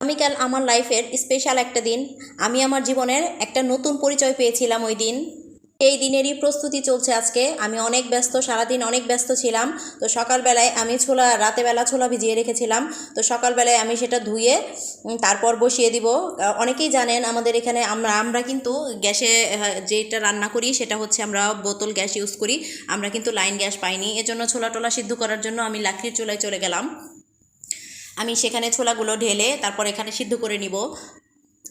আগামীকাল আমার লাইফের স্পেশাল একটা দিন। আমি আমার জীবনের একটা নতুন পরিচয় পেয়েছিলাম ওই দিন। এই দিনেরই প্রস্তুতি চলছে আজকে। আমি অনেক ব্যস্ত, সারাদিন অনেক ব্যস্ত ছিলাম। তো সকালবেলায় আমি রাতেবেলা ছোলা ভিজিয়ে রেখেছিলাম। তো সকালবেলায় আমি সেটা ধুয়ে তারপর বসিয়ে দিব। অনেকেই জানেন আমাদের এখানে আমরা আমরা কিন্তু গ্যাসে যেটা রান্না করি সেটা হচ্ছে আমরা বোতল গ্যাস ইউজ করি। আমরা কিন্তু লাইন গ্যাস পাইনি, এজন্য ছোলা টোলা সিদ্ধ করার জন্য আমি লাকড়ির চুলায় চলে গেলাম। আমি সেখানে ছোলাগুলো ঢেলে তারপর এখানে সিদ্ধ করে নিব।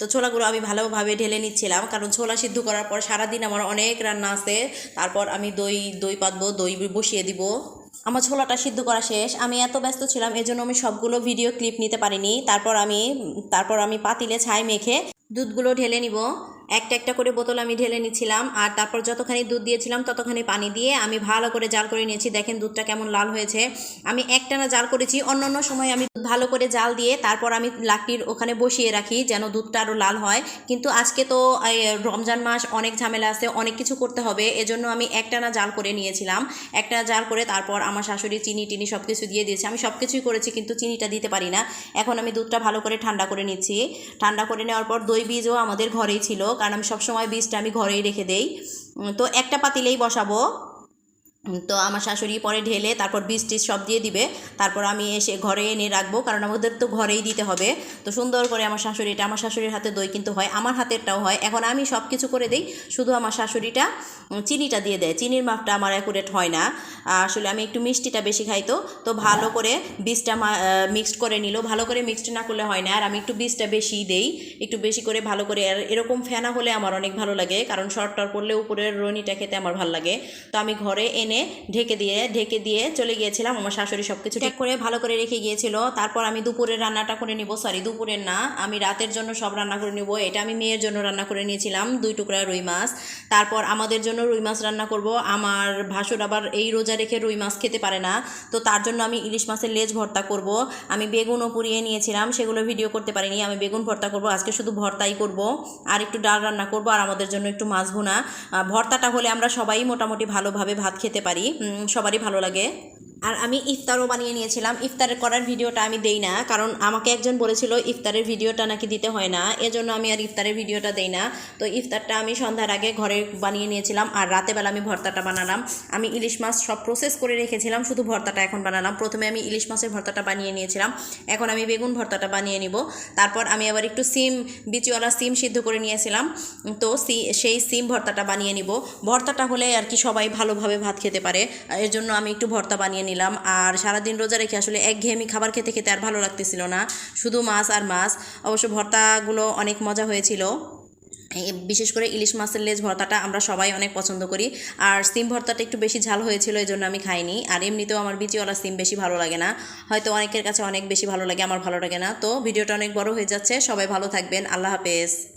তো ছোলাগুলো আমি ভালোভাবে ঢেলে নিচ্ছিলাম, কারণ ছোলা সিদ্ধ করার পর সারাদিন আমার অনেক রান্না আছে। তারপর আমি দই দই পাতবো, দই বসিয়ে দিব। আমার ছোলাটা সিদ্ধ করা শেষ। আমি এত ব্যস্ত ছিলাম এজন্য আমি সবগুলো ভিডিও ক্লিপ নিতে পারিনি। তারপর আমি পাতিলে ছাই মেখে দুধগুলো ঢেলে নিব। একটা একটা করে বোতল আমি ঢেলে নিচ্ছিলাম, আর তারপর যতখানি দুধ দিয়েছিলাম ততখানি পানি দিয়ে আমি ভালো করে জাল করে নিয়েছি। দেখেন দুধটা কেমন লাল হয়েছে। আমি একটানা জাল করেছি। অন্যান্য সময় আমি দুধ ভালো করে জাল দিয়ে তারপর আমি লাকড়ির ওখানে বসিয়ে রাখি যেন দুধটা আরও লাল হয়। কিন্তু আজকে তো রমজান মাস, অনেক ঝামেলা আছে, অনেক কিছু করতে হবে, এজন্য আমি একটানা জাল করে নিয়েছিলাম। একটানা জাল করে তারপর আমার শাশুড়ি চিনি টিনি সব কিছু দিয়ে দিয়েছে। আমি সব কিছুই করেছি কিন্তু চিনিটা দিতে পারি না। এখন আমি দুধটা ভালো করে ঠান্ডা করে নিচ্ছি। ঠান্ডা করে নেওয়ার পর দই বীজও আমাদের ঘরেই ছিল, কারণ আমি সবসময় বীজটা আমি ঘরেই রেখে দেই। তো একটা পাতিলেই বসাবো। তো আমার শাশুড়ি পরে ঢেলে তারপর বীজ টিজ সব দিয়ে দিবে। তারপর আমি এসে ঘরে এনে রাখবো, কারণ আমাদের তো ঘরেই দিতে হবে। তো সুন্দর করে আমার শাশুড়ির হাতে দই কিন্তু হয়, আমার হাতেরটাও হয়। এখন আমি সব কিছু করে দিই, শুধু আমার শাশুড়িটা চিনিটা দিয়ে দেয়। চিনির মাপটা আমার অ্যাকুরেট হয় না। আসলে আমি একটু মিষ্টিটা বেশি খাই। তো ভালো করে বীজটা মিক্সড করে নিল। ভালো করে মিক্সড না করলে হয় না, আর আমি একটু বীজটা বেশি দেই, একটু বেশি করে ভালো করে। আর এরকম ফেনা হলে আমার অনেক ভালো লাগে, কারণ শর্টটার পড়লে উপরের রনিটা খেতে আমার ভালো লাগে। তো আমি ঘরে এনে ঢেকে দিয়ে চলে গিয়েছিলাম। আমার শাশুড়ি সব কিছু ঠিক করে ভালো করে রেখে গিয়েছিল। তারপর আমি দুপুরের রান্নাটা করে নিব। সরি, দুপুরের না, আমি রাতের জন্য সব রান্না করে নিব। এটা আমি মেয়ের জন্য রান্না করে নিয়েছিলাম, 2 টুকরা রুই মাছ। তারপর আমাদের জন্য রুই মাছ রান্না করব। আমার ভাসুর আবার এই রোজা রেখে রুই মাছ খেতে পারে না, তো তার জন্য আমি ইলিশ মাছের লেজ ভর্তা করব। আমি বেগুনও পুড়িয়ে নিয়েছিলাম, সেগুলো ভিডিও করতে পারিনি। আমি বেগুন ভর্তা করব আজকে, শুধু ভর্তাই করব। আর একটু ডাল রান্না করব, আর আমাদের জন্য একটু মাছ ভুনা। ভর্তাটা হলে আমরা সবাই মোটামুটি ভালোভাবে ভাত খেতে পারি, সবারই ভালো লাগে। আর আমি ইফতারও বানিয়ে নিয়েছিলাম। ইফতার করার ভিডিওটা আমি দেই না, কারণ আমাকে একজন বলেছিল ইফতারের ভিডিওটা নাকি দিতে হয় না, এজন্য আমি আর ইফতারের ভিডিওটা দেই না। তো ইফতারটা আমি সন্ধ্যার আগে ঘরে বানিয়ে নিয়েছিলাম, আর রাতেবেলা আমি ভর্তাটা বানালাম। আমি ইলিশ মাছ সব প্রসেস করে রেখেছিলাম, শুধু ভর্তাটা এখন বানালাম। প্রথমে আমি ইলিশ মাছের ভর্তাটা বানিয়ে নিয়েছিলাম, এখন আমি বেগুন ভর্তাটা বানিয়ে নিব। তারপর আমি আবার একটু বিচিওয়ালা সিম সিদ্ধ করে নিয়েছিলাম, তো সেই সিম ভর্তাটা বানিয়ে নিব। ভর্তাটা হলে আর কি সবাই ভালোভাবে ভাত খেতে পারে, এর জন্য আমি একটু ভর্তা বানিয়ে নিলাম। আর সারাদিন রোজা রেখে আসলে একঘেয়েমি খাবার খেতে খেতে আর ভালো লাগতেছিল না, শুধু মাছ আর মাছ। অবশ্য ভর্তাগুলো অনেক মজা হয়েছিল, বিশেষ করে ইলিশ মাছের লেজ ভর্তাটা আমরা সবাই অনেক পছন্দ করি। আর সিম ভর্তাটা একটু বেশি ঝাল হয়েছিল, এই জন্য আমি খাইনি। আর এমনিতেও আমার বিচিওয়ালা সিম বেশি ভালো লাগে না, হয়তো অনেকের কাছে অনেক বেশি ভালো লাগে, আমার ভালো লাগে না। তো ভিডিওটা অনেক বড় হয়ে যাচ্ছে, সবাই ভালো থাকবেন, আল্লাহ হাফেজ।